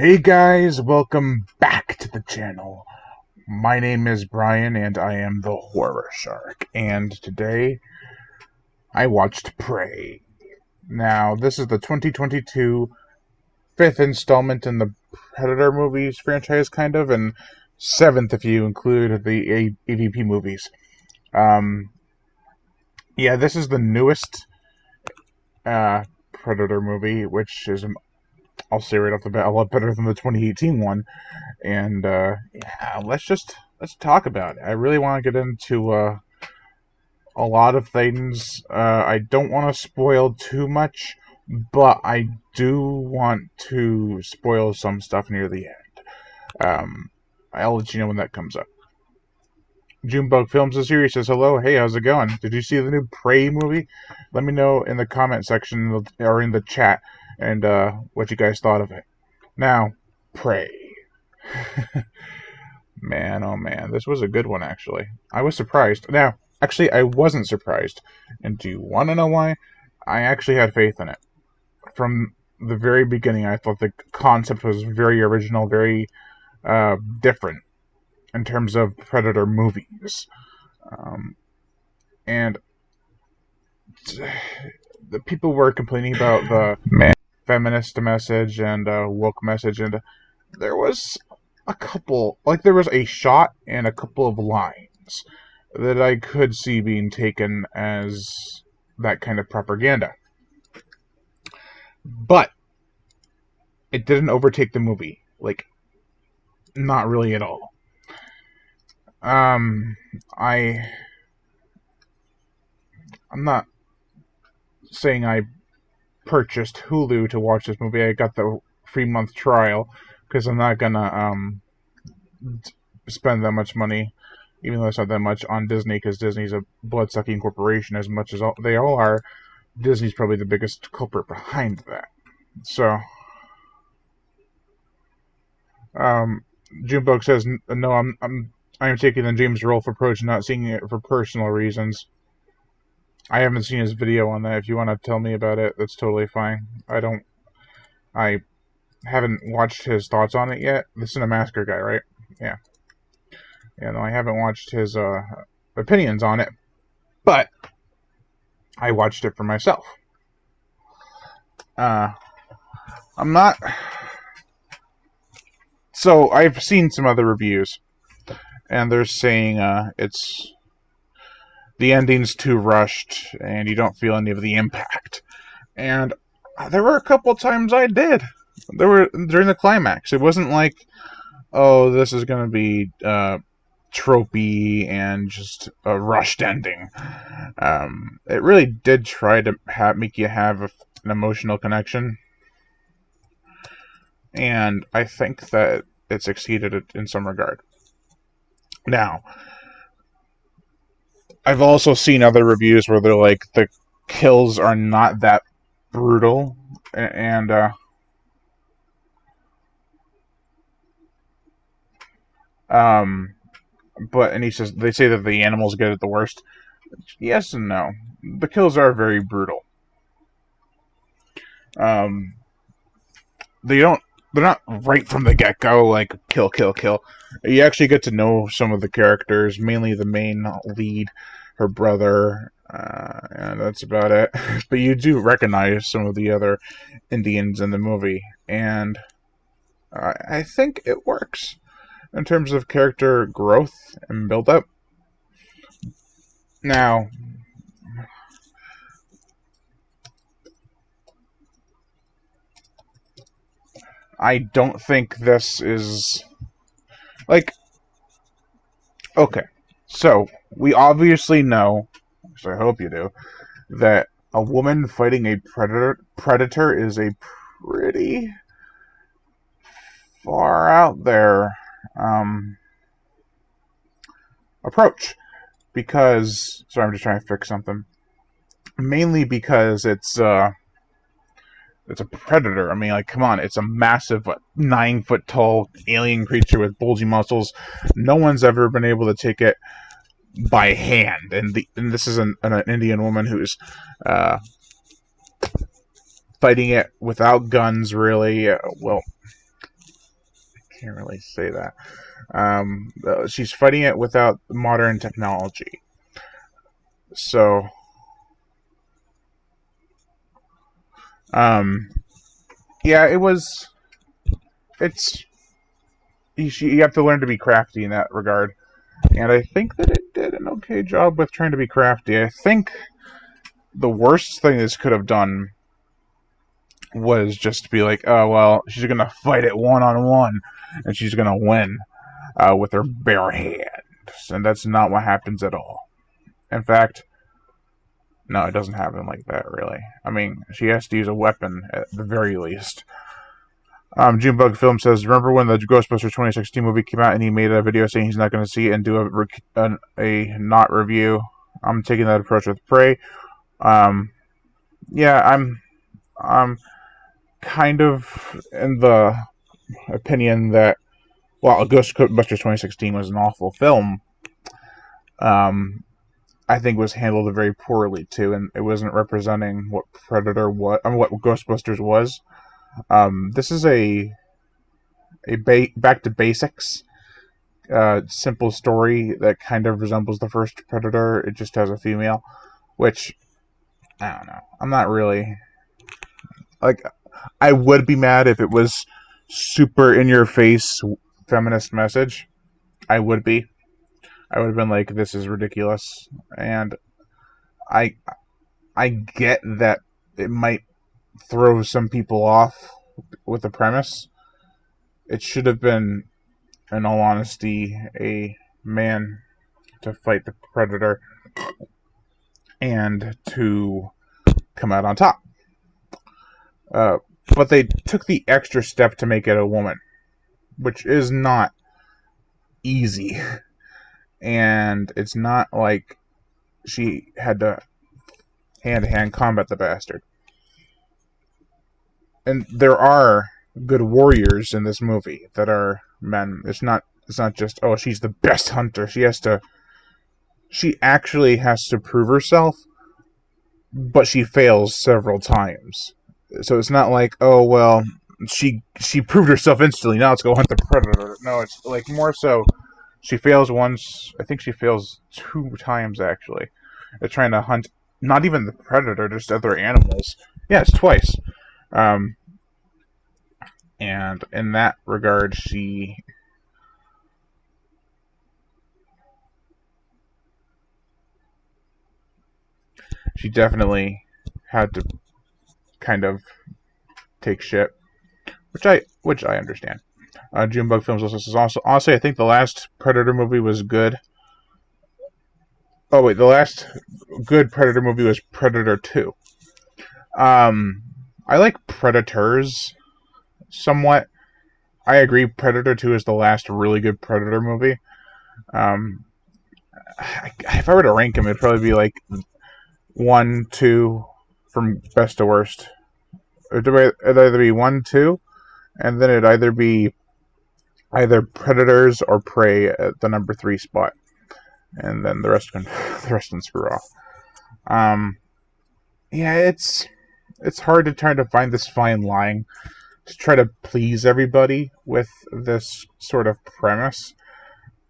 Hey guys, welcome back to the channel. My name is Brian and I am the Horror Shark. And today I watched Prey. Now, this is the 2022 fifth installment in the Predator movies franchise, kind of, and seventh if you include the AVP movies. Um, yeah, this is the newest Predator movie, which is, I'll say right off the bat, a lot better than the 2018 one. And yeah, let's talk about it. I really want to get into a lot of things. I don't want to spoil too much, but I do want to spoil some stuff near the end. I'll let you know when that comes up. Junebug Films the series says hello. Hey, how's it going? Did you see the new Prey movie? Let me know in the comment section or in the chat and what you guys thought of it. Now, Prey. Man, oh man, this was a good one, actually. I was surprised. Now, actually, I wasn't surprised. And do you want to know why? I actually had faith in it. From the very beginning, I thought the concept was very original, very different in terms of Predator movies. And the people were complaining about the feminist message and woke message, and there was a couple, like there was a shot and a couple of lines that I could see being taken as that kind of propaganda. But it didn't overtake the movie. Like, not really at all. I'm not saying I purchased Hulu to watch this movie. I got the free month trial because I'm not gonna spend that much money, even though it's not that much, on Disney, because Disney's a blood-sucking corporation as much as they all are. Disney's probably the biggest culprit behind that. So, Junebug says, "No, I'm taking the James Rolfe approach, not seeing it for personal reasons." I haven't seen his video on that. If you want to tell me about it, that's totally fine. I haven't watched his thoughts on it yet. The Cinemasker guy, right? Yeah. Yeah, no, I haven't watched his opinions on it, but I watched it for myself. I'm not. So I've seen some other reviews, and they're saying the ending's too rushed, and you don't feel any of the impact. And there were a couple times I did. There were during the climax. It wasn't like, oh, this is going to be tropey and just a rushed ending. It really did try to make you have an emotional connection, and I think that it succeeded in some regard. Now, I've also seen other reviews where they're like, the kills are not that brutal, and and he says they say that the animals get it the worst. Yes and no. The kills are very brutal. They don't. They're not right from the get go, like kill, kill, kill. You actually get to know some of the characters, mainly the main lead, her brother, and that's about it. But you do recognize some of the other Indians in the movie, and I think it works in terms of character growth and build up. Now, I don't think this is like, okay. So we obviously know, so I hope you do, that a woman fighting a predator is a pretty far out there approach. Because, sorry, I'm just trying to fix something. Mainly because it's a predator. I mean, like, come on, it's a massive, 9-foot tall alien creature with bulgy muscles. No one's ever been able to take it by hand, and this is an Indian woman who's fighting it without guns, really. Well, can't really say that. She's fighting it without modern technology. So, um, yeah, it was. It's you have to learn to be crafty in that regard, and I think that it did an okay job with trying to be crafty. I think the worst thing this could have done was just to be like, oh well, she's gonna fight it one on one, and she's gonna win with her bare hands, and that's not what happens at all. In fact, no, it doesn't happen like that, really. I mean, she has to use a weapon at the very least. Junebug Film says, remember when the Ghostbusters 2016 movie came out and he made a video saying he's not going to see it and do a not review? I'm taking that approach with Prey. Yeah, I'm kind of in the opinion that while Ghostbusters 2016 was an awful film, I think was handled very poorly too, and it wasn't representing what Predator was, what Ghostbusters was. This is a back to basics, simple story that kind of resembles the first Predator. It just has a female, which I don't know. I'm not really like. I would be mad if it was super in your face feminist message. I would be. I would have been like, this is ridiculous, and I I get that it might throw some people off with the premise. It should have been, in all honesty, a man to fight the Predator and to come out on top. But they took the extra step to make it a woman, which is not easy. And it's not like she had to hand-to-hand combat the bastard. And there are good warriors in this movie that are men. It's not just, oh, she's the best hunter. She actually has to prove herself, but she fails several times. So it's not like, oh well, she proved herself instantly. Now let's go hunt the Predator. No, it's like more so she fails once. I think she fails 2 times actually. At trying to hunt not even the Predator, just other animals. Yeah, it's twice. And in that regard, she definitely had to kind of take shit, which I understand. Junebug Films also says, also honestly, I think the last Predator movie was good. Oh wait, the last good Predator movie was Predator 2. I like Predators somewhat. I agree, Predator 2 is the last really good Predator movie. If I were to rank them, it'd probably be like 1, 2 from best to worst. It'd either be 1, 2, and then it'd either be either Predators or Prey at the number 3 spot, and then the rest can screw off. Yeah, it's hard to try to find this fine line to try to please everybody with this sort of premise,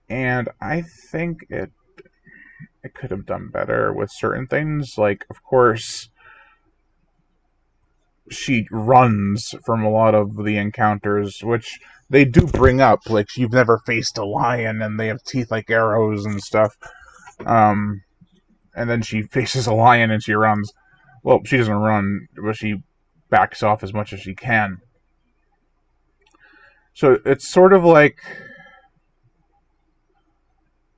and I think it could have done better with certain things. Like, of course, she runs from a lot of the encounters, which they do bring up. Like, you've never faced a lion, and they have teeth like arrows and stuff. And then she faces a lion and she runs. Well, she doesn't run, but she backs off as much as she can. So it's sort of like,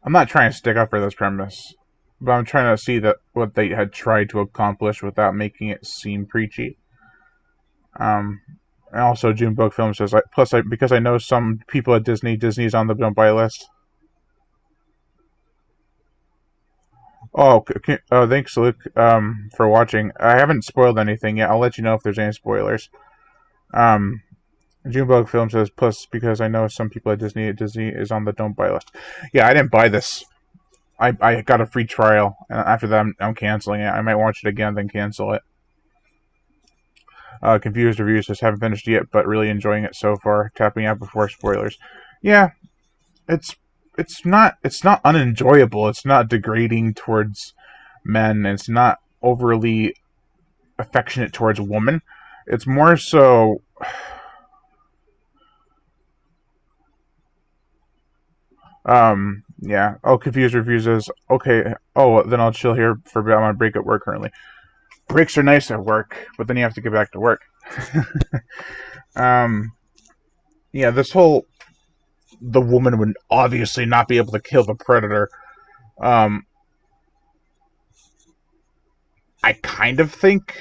I'm not trying to stick up for this premise, but I'm trying to see that what they had tried to accomplish without making it seem preachy. And also, Junebug Film says, because I know some people at Disney's on the don't buy list. Oh, thanks, Luke, for watching. I haven't spoiled anything yet. I'll let you know if there's any spoilers. Junebug Film says, plus because I know some people at Disney is on the don't buy list. Yeah, I didn't buy this. I got a free trial, and after that I'm canceling it. I might watch it again, then cancel it. Confused reviews, just haven't finished it yet, but really enjoying it so far. Tapping out before spoilers. Yeah, it's it's not unenjoyable. It's not degrading towards men. It's not overly affectionate towards women. It's more so. Yeah. Oh, confused reviews is okay. Oh, then I'll chill here for a bit. I'm on break at work currently. Breaks are nice at work, but then you have to get back to work. um, yeah, this whole the woman would obviously not be able to kill the predator. Um, I kind of think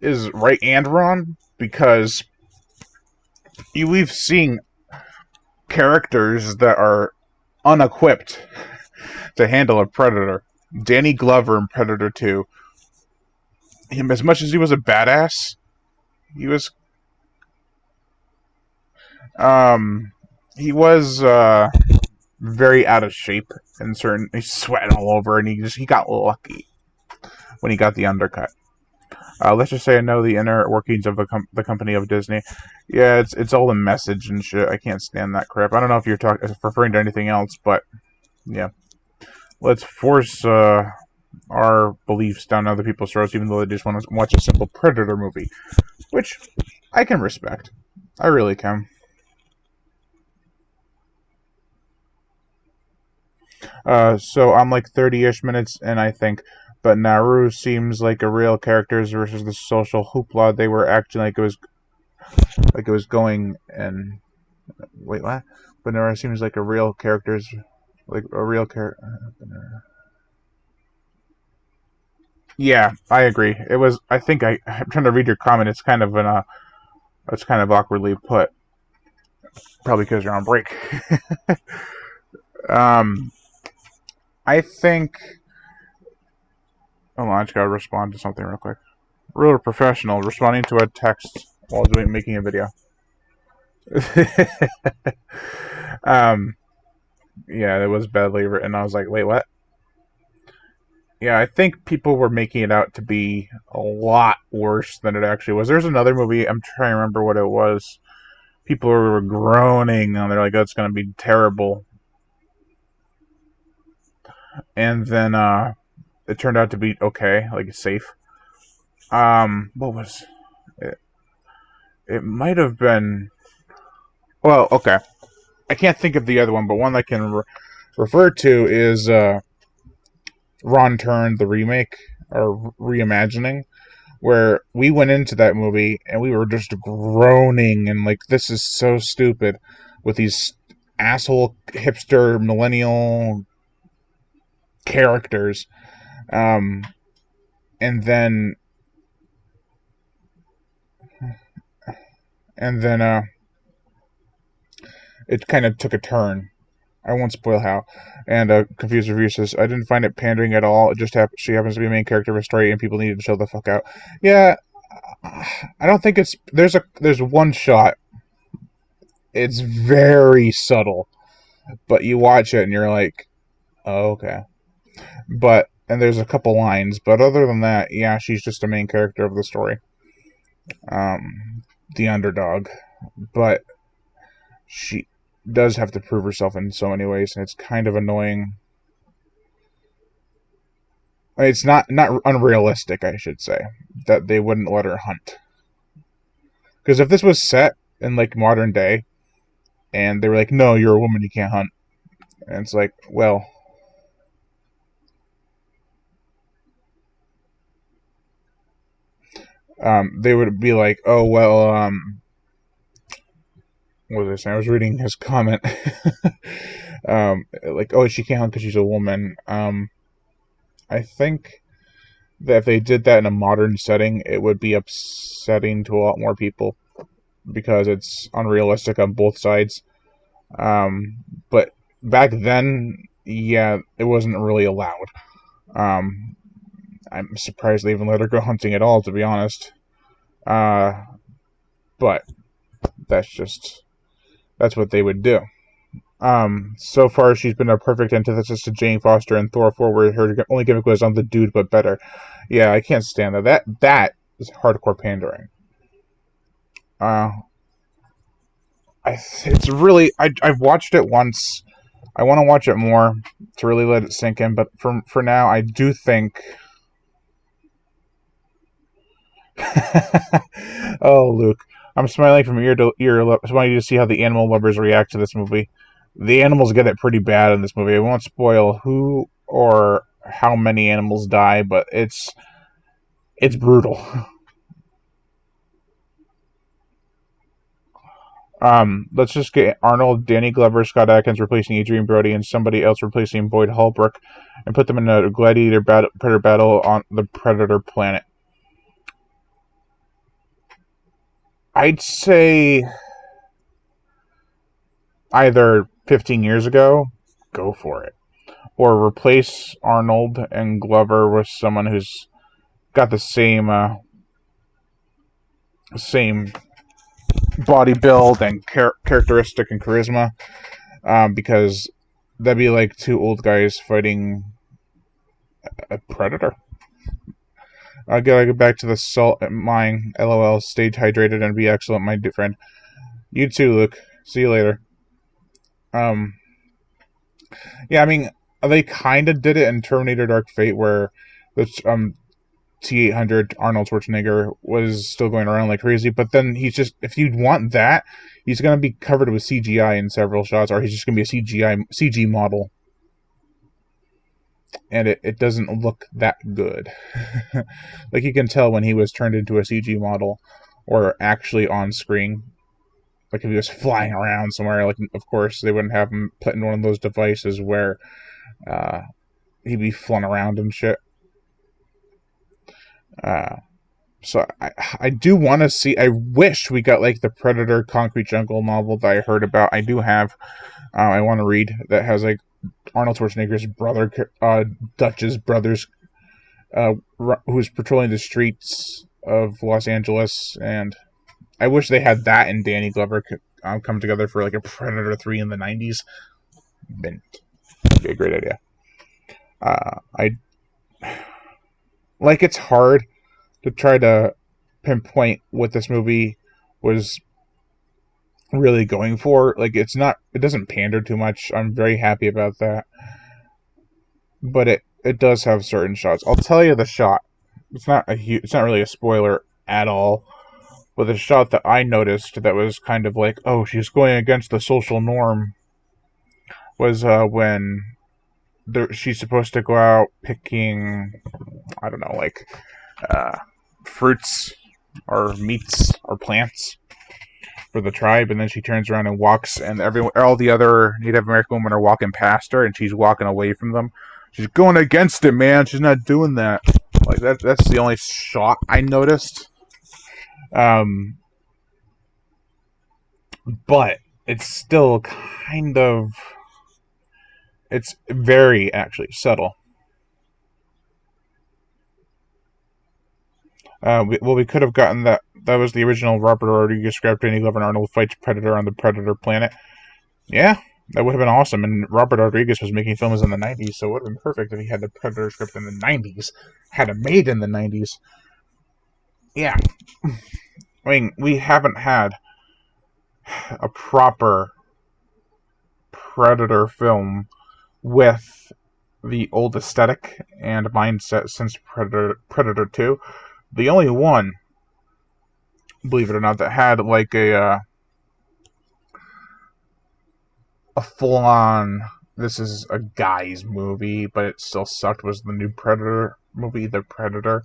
is right and wrong because you leave seeing characters that are unequipped to handle a predator. Danny Glover in Predator 2. Him, as much as he was a badass, he was um he was very out of shape and certain he's sweating all over and he got lucky when he got the undercut. Let's just say I know the inner workings of the company of Disney. Yeah, it's all the message and shit. I can't stand that crap. I don't know if you're referring to anything else, but yeah. Let's force our beliefs down other people's throats, even though they just want to watch a simple Predator movie, which I can respect. I really can. So I'm like 30-ish minutes, and I think, but Naru seems like a real character versus the social hoopla they were acting like it was going and wait what? But Naru seems like a real character's like a real character. Yeah, I agree. It was. I think I'm trying to read your comment. It's kind of it's kind of awkwardly put. Probably because you're on break. um, I think. Hold on, I just gotta respond to something real quick. Real professional, responding to a text while making a video. Yeah, it was badly written. I was like, wait, what? Yeah, I think people were making it out to be a lot worse than it actually was. There's another movie, I'm trying to remember what it was. People were groaning, and they're like, that's going to be terrible. And then it turned out to be okay, like safe. What was it? It might have been. Well, okay. I can't think of the other one, but one I can refer to is Ron Turn, the remake, or reimagining, where we went into that movie and we were just groaning and like, this is so stupid with these asshole hipster millennial characters. Um, and then it kind of took a turn. I won't spoil how. And Confused Review says, I didn't find it pandering at all. It just she happens to be a main character of a story and people needed to chill the fuck out. Yeah, I don't think it's... There's one shot. It's very subtle. But you watch it and you're like, oh, okay. And there's a couple lines. But other than that, yeah, she's just a main character of the story. The underdog. But she does have to prove herself in so many ways, and it's kind of annoying. It's not unrealistic, I should say, that they wouldn't let her hunt. Because if this was set in like modern day, and they were like, "No, you're a woman, you can't hunt," and it's like, well, they would be like, "Oh well, what was I saying? I was reading his comment, like, oh, she can't hunt because she's a woman." I think that if they did that in a modern setting, it would be upsetting to a lot more people because it's unrealistic on both sides. But back then, yeah, it wasn't really allowed. I'm surprised they even let her go hunting at all, to be honest. But that's what they would do. So far she's been a perfect antithesis to Jane Foster in Thor 4, where her only gimmick was I'm the dude but better. Yeah, I can't stand that. That is hardcore pandering. It's really I've watched it once. I want to watch it more to really let it sink in. But for now, I do think. Oh, Luke, I'm smiling from ear to ear. I just want you to see how the animal lovers react to this movie. The animals get it pretty bad in this movie. I won't spoil who or how many animals die, but it's brutal. Let's just get Arnold, Danny Glover, Scott Adkins replacing Adrian Brody, and somebody else replacing Boyd Holbrook, and put them in a gladiator predator battle on the Predator planet. I'd say either 15 years ago, go for it, or replace Arnold and Glover with someone who's got the same body build and characteristic and charisma, because that'd be like two old guys fighting a predator. I gotta get back to the salt mine. LOL. Stay hydrated and be excellent, my dear friend. You too, Luke. See you later. Um, yeah, I mean, they kind of did it in Terminator Dark Fate, where the T-800 Arnold Schwarzenegger was still going around like crazy, but then he's just, if you want that, he's going to be covered with CGI in several shots, or he's just going to be a CG model. And it doesn't look that good. Like, you can tell when he was turned into a CG model, or actually on screen. Like, if he was flying around somewhere, like, of course, they wouldn't have him put in one of those devices where he'd be flown around and shit. So I do want to see. I wish we got like the Predator Concrete Jungle novel that I heard about. I do have. I want to read that has like Arnold Schwarzenegger's brother, Dutch's brothers, who's patrolling the streets of Los Angeles, and I wish they had that and Danny Glover come together for like a Predator 3 in the 90s. That'd be a great idea. I like, it's hard to try to pinpoint what this movie was really going for. Like, it doesn't pander too much. I'm very happy about that. But it does have certain shots. I'll tell you the shot. It's not really a spoiler at all. But the shot that I noticed that was kind of like, oh, she's going against the social norm, was when she's supposed to go out picking, I don't know, like fruits or meats or plants for the tribe, and then she turns around and walks, and all the other Native American women are walking past her, and she's walking away from them. She's going against it, man. She's not doing that. Like, that's the only shot I noticed. But it's still kind of, it's very actually subtle. We could have gotten that. That was the original Robert Rodriguez script. Danny Glover and Arnold fights Predator on the Predator planet. Yeah, that would have been awesome. And Robert Rodriguez was making films in the 90s, so it would have been perfect if he had the Predator script in the 90s. Had it made in the 90s. Yeah. I mean, we haven't had a proper Predator film with the old aesthetic and mindset since Predator 2. The only one, believe it or not, that had like a full-on, this is a guy's movie, but it still sucked, was the new Predator movie, The Predator,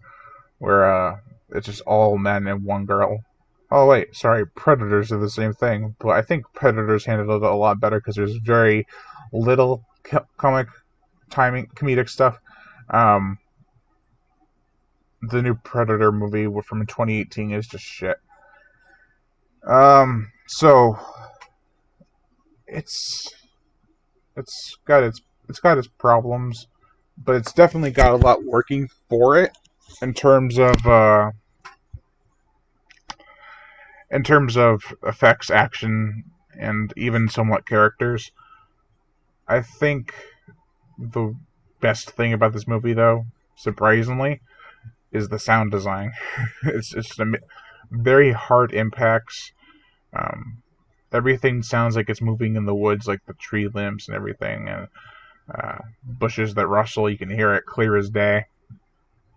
where it's just all men and one girl. Oh wait, sorry, Predators are the same thing, but I think Predators handled it a lot better because there's very little comedic stuff. The new Predator movie from 2018 is just shit. So it's got its problems, but it's definitely got a lot working for it in terms of effects, action, and even somewhat characters. I think the best thing about this movie, though, surprisingly, is the sound design. It's very hard impacts Everything sounds like it's moving in the woods, like the tree limbs and everything, and bushes that rustle. You can hear it clear as day.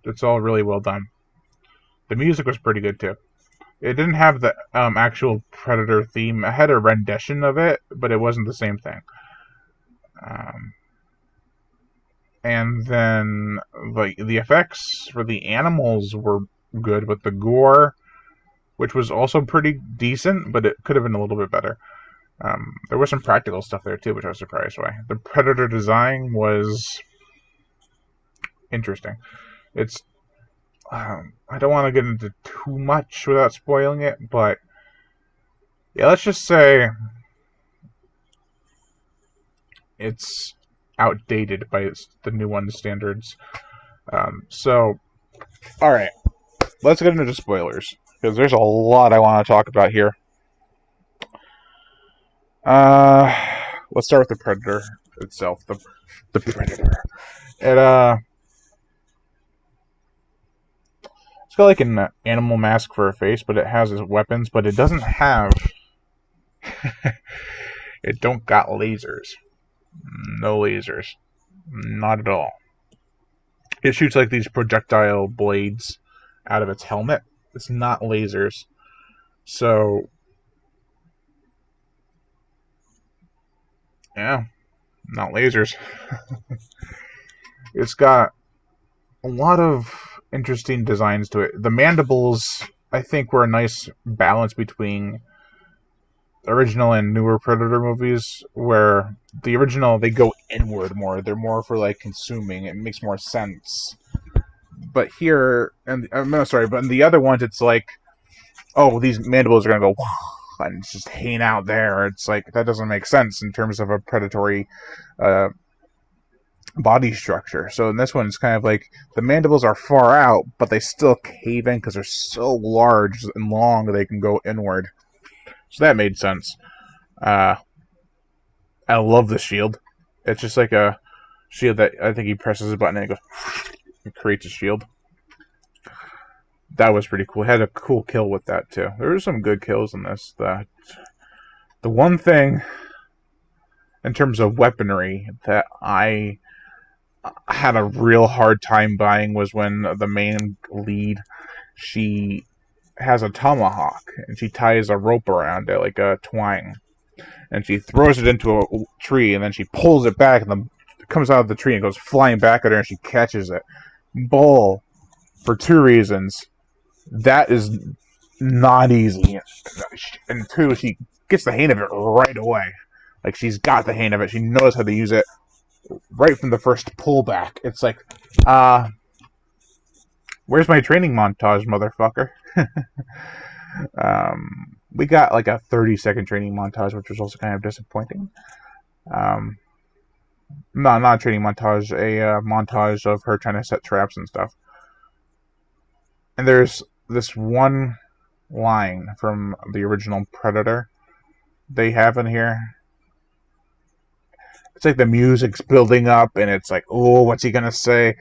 It's all really well done. The music was pretty good too. It didn't have the actual Predator theme. It had a rendition of it, but it wasn't the same thing. And then the effects for the animals were good, with the gore, which was also pretty decent, but it could have been a little bit better. There was some practical stuff there too, which I was surprised by. The Predator design was interesting. It's I don't want to get into too much without spoiling it, but yeah, let's just say it's outdated by the new one standards. So, all right, let's get into the spoilers, because there's a lot I want to talk about here. Let's start with the Predator itself. The Predator. It's got like an animal mask for a face, but it has its weapons, but it doesn't have. It don't got lasers. No lasers. Not at all. It shoots like these projectile blades out of its helmet. It's not lasers. So, yeah, not lasers. It's got a lot of interesting designs to it. The mandibles, I think, were a nice balance between original and newer Predator movies, where the original, they go inward more. They're more for like consuming. It makes more sense. But here, and I'm sorry, but in the other ones, it's like, oh, these mandibles are gonna go, and it's just hanging out there. It's like, that doesn't make sense in terms of a predatory body structure. So in this one, it's kind of like the mandibles are far out, but they still cave in because they're so large and long they can go inward. So that made sense. I love the shield. It's just like a shield that I think he presses a button and it goes, it creates a shield. That was pretty cool. It had a cool kill with that too. There were some good kills in this. The one thing in terms of weaponry that I had a real hard time buying was when the main lead, she has a tomahawk and she ties a rope around it like a twine, and she throws it into a tree and then she pulls it back and it comes out of the tree and goes flying back at her and she catches it. Bull, for two reasons. That is not easy, and two, she gets the hang of it right away. Like, she's got the hang of it. She knows how to use it right from the first pullback. It's like, where's my training montage, motherfucker? We got like a 30-second training montage, which was also kind of disappointing. No, not a training montage, a montage of her trying to set traps and stuff. And there's this one line from the original Predator they have in here. It's like the music's building up, and it's like, oh, what's he gonna say?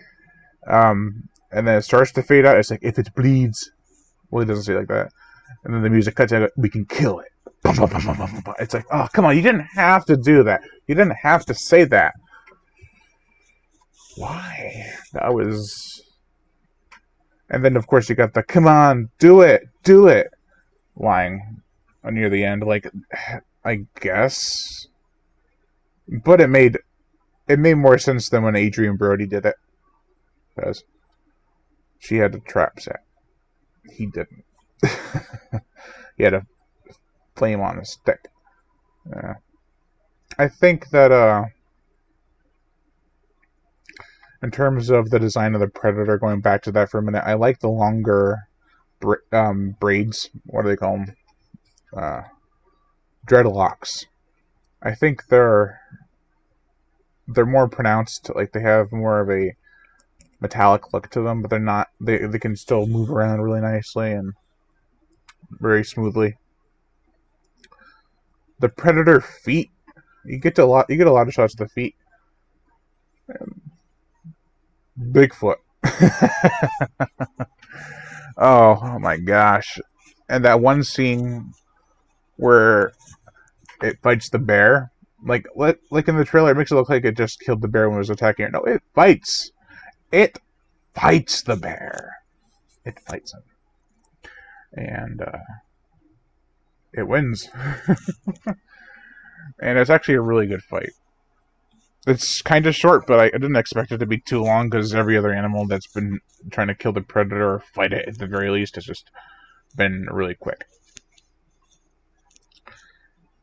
And then it starts to fade out. It's like, if it bleeds. Well, he doesn't say it like that. And then the music cuts out. We can kill it. It's like, oh, come on. You didn't have to do that. You didn't have to say that. Why? That was... And then, of course, you got the, come on, do it line near the end. Like, I guess... But it made more sense than when Adrian Brody did it. Because she had a trap set. He didn't. He had a flame on a stick. I think that in terms of the design of the Predator, going back to that for a minute, I like the longer braids. What do they call them? Dreadlocks. I think they're more pronounced. Like, they have more of a metallic look to them, but they're not. They can still move around really nicely and very smoothly. The Predator feet, you get a lot of shots of the feet. Bigfoot. Oh my gosh. And that one scene where it fights the bear. Like in the trailer, it makes it look like it just killed the bear when it was attacking it. No, it fights. It fights the bear. It fights him. And it wins. And it's actually a really good fight. It's kind of short, but I didn't expect it to be too long because every other animal that's been trying to kill the predator or fight it at the very least has just been really quick.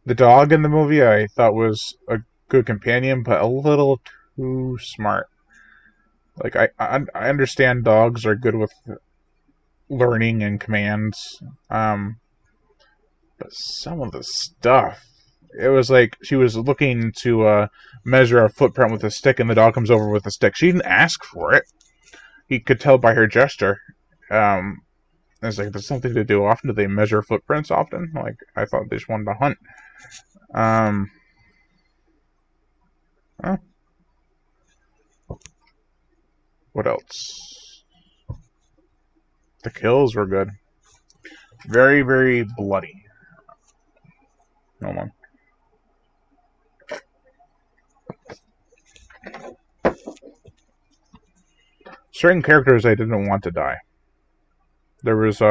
The dog in the movie I thought was a good companion, but a little too smart. Like, I understand dogs are good with learning and commands, but some of the stuff, it was like she was looking to measure a footprint with a stick, and the dog comes over with a stick. She didn't ask for it. He could tell by her gesture. It's like, there's something to do. Often do they measure footprints often? Like, I thought they just wanted to hunt. Huh? What else? The kills were good. Very, very bloody. Hold on. Certain characters I didn't want to die. There was,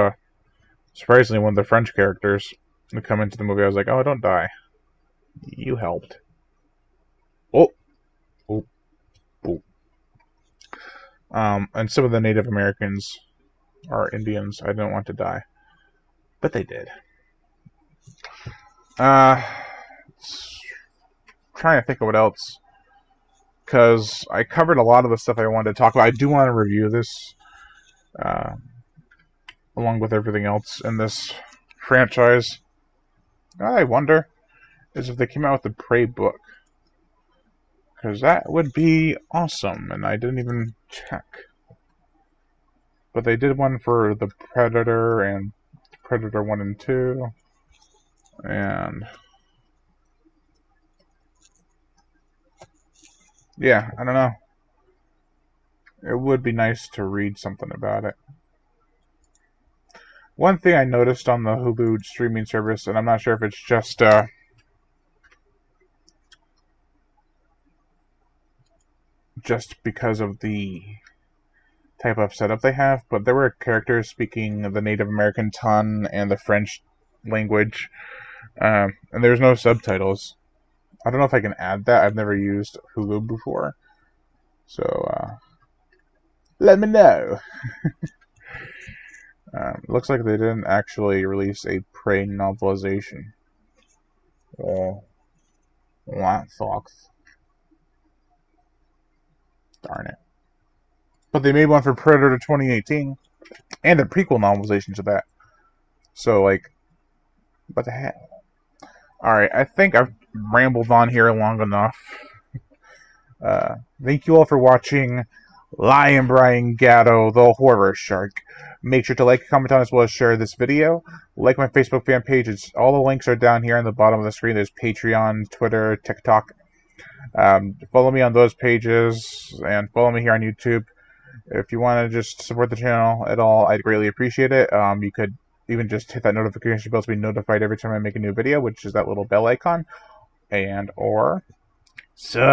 surprisingly, one of the French characters that come into the movie. I was like, oh, don't die. You helped. Oh. Oh. Oh. And some of the Native Americans are Indians. I didn't want to die. But they did. Trying to think of what else. Because I covered a lot of the stuff I wanted to talk about. I do want to review this, along with everything else in this franchise. What I wonder is if they came out with the Prey book. Because that would be awesome, and I didn't even check. But they did one for the Predator and Predator 1 and 2. And yeah, I don't know. It would be nice to read something about it. One thing I noticed on the Hulu streaming service, and I'm not sure if it's just because of the type of setup they have, but there were characters speaking the Native American tongue and the French language, and there's no subtitles. I don't know if I can add that. I've never used Hulu before, so let me know. Looks like they didn't actually release a Prey novelization. Oh, that sucks. Darn it. But they made one for Predator 2018, and a prequel novelization to that. So, like, what the hell? Alright, I think I've rambled on here long enough. Thank you all for watching Lion Brian Gatto, the Horror Shark. Make sure to like, comment on, as well as share this video. Like my Facebook fan page. All the links are down here on the bottom of the screen. There's Patreon, Twitter, TikTok. Follow me on those pages, and follow me here on YouTube. If you want to just support the channel at all, I'd greatly appreciate it. You could even just hit that notification bell to be notified every time I make a new video, which is that little bell icon. And or sub.